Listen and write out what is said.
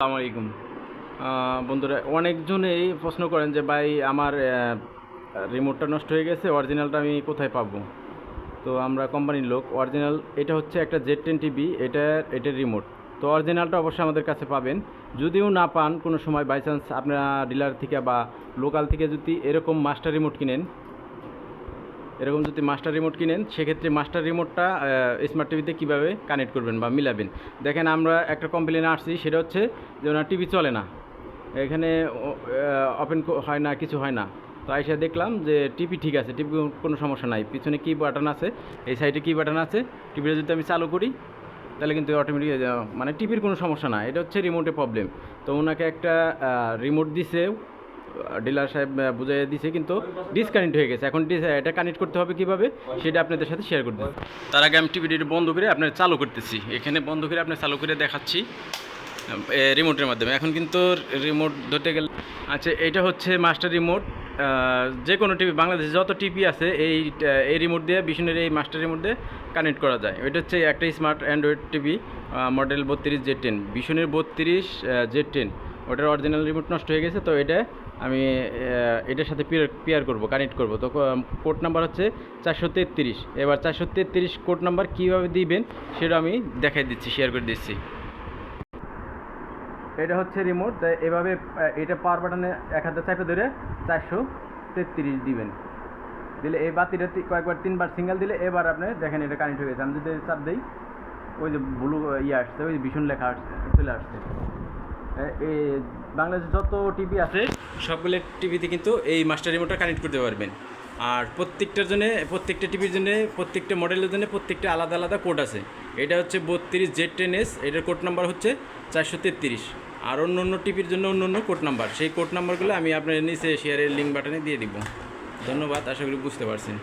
আসসালামু আলাইকুম বন্ধুরা, অনেকজনেই প্রশ্ন করেন যে ভাই আমার রিমোটটা নষ্ট হয়ে গেছে, অরিজিনালটা আমি কোথায় পাবো। তো আমরা কোম্পানির লোক, অরিজিনাল এটা হচ্ছে একটা Z10 টিভি, এটার রিমোট। তো অরিজিনালটা অবশ্যই আমাদের কাছে পাবেন। যদিও না পান কোনো সময়, বাই চান্স আপনারা ডিলার থেকে বা লোকাল থেকে যদি এরকম মাস্টার রিমোট কিনেন, সেক্ষেত্রে মাস্টার রিমোটটা স্মার্ট টিভিতে কীভাবে কানেক্ট করবেন বা মিলাবেন। দেখেন, আমরা একটা কমপ্লেনে আসছি, সেটা হচ্ছে যে ওনার টিভি চলে না, এখানে ওপেন হয় না, কিছু হয় না। তো আইসা দেখলাম যে টিভি ঠিক আছে, টিভি কোনো সমস্যা নাই, পিছনে কি বাটন আছে, এই সাইডে কি বাটন আছে, টিভিটা যদি আমি চালু করি তাহলে কিন্তু অটোমেটিক মানে টিভির কোনো সমস্যা না, এটা হচ্ছে রিমোটে প্রবলেম। তো ওনাকে একটা রিমোট দিছে, ডিলার সাহেব বুঝিয়ে দিছে, কিন্তু ডিসকানেক্ট হয়ে গেছে। এখন এটা কানেক্ট করতে হবে কীভাবে, সেটা আপনাদের সাথে শেয়ার করতে। তার আগে আমি টিভিটি বন্ধ করে আপনার চালু করতেছি, এখানে বন্ধ করে আপনার চালু করে দেখাচ্ছি রিমোটের মাধ্যমে। এখন কিন্তু রিমোট ধরতে গেলে, আচ্ছা, এটা হচ্ছে মাস্টার রিমোট। যে কোনো টিভি, বাংলাদেশে যত টিভি আছে এই রিমোট দিয়ে, বিষ্ণুর এই মাস্টার রিমোট দিয়ে কানেক্ট করা যায়। এটা হচ্ছে একটা smart Android TV, model 32Z10, বিষ্ণুর 32Z10। ওটার অরিজিনাল রিমোট নষ্ট হয়ে গেছে, তো এটা আমি এটার সাথে পেয়ার করব, কানেক্ট করব। তো কোড নাম্বার হচ্ছে 433। এবার 433 কোড নাম্বার কীভাবে দিবেন সেটা আমি দেখাই দিচ্ছি, শেয়ার করে দিচ্ছি। এটা হচ্ছে রিমোট, এভাবে এটা পাওয়ার বাটনে এক হাতে চাপে ধরে 433 দিবেন। দিলে এই বাতিটা কয়েকবার 3বার সিঙ্গেল দিলে এবার আপনি দেখেন এটা কানেক্ট হয়ে গেছে। আমি যদি চাপ দিই, ওই যে ব্লু আসছে, ওই ভীষণ লেখা চলে আসছে। এই বাংলাদেশে যত টিভি আছে সবগুলো টিভিতে কিন্তু এই মাস্টার রিমোটটা কানেক্ট করতে পারবেন। আর প্রত্যেকটা টিভির জন্য, প্রত্যেকটা মডেলের জন্য প্রত্যেকটা আলাদা আলাদা কোড আছে। এটা হচ্ছে 32Z10S, এটার কোড নাম্বার হচ্ছে 433। আর অন্য টিভির জন্য অন্য কোড নাম্বার, সেই কোড নাম্বারগুলো আমি আপনার নিচে শেয়ারের লিঙ্ক বাটনে দিয়ে দিব। ধন্যবাদ, আশা করি বুঝতে পারছেন।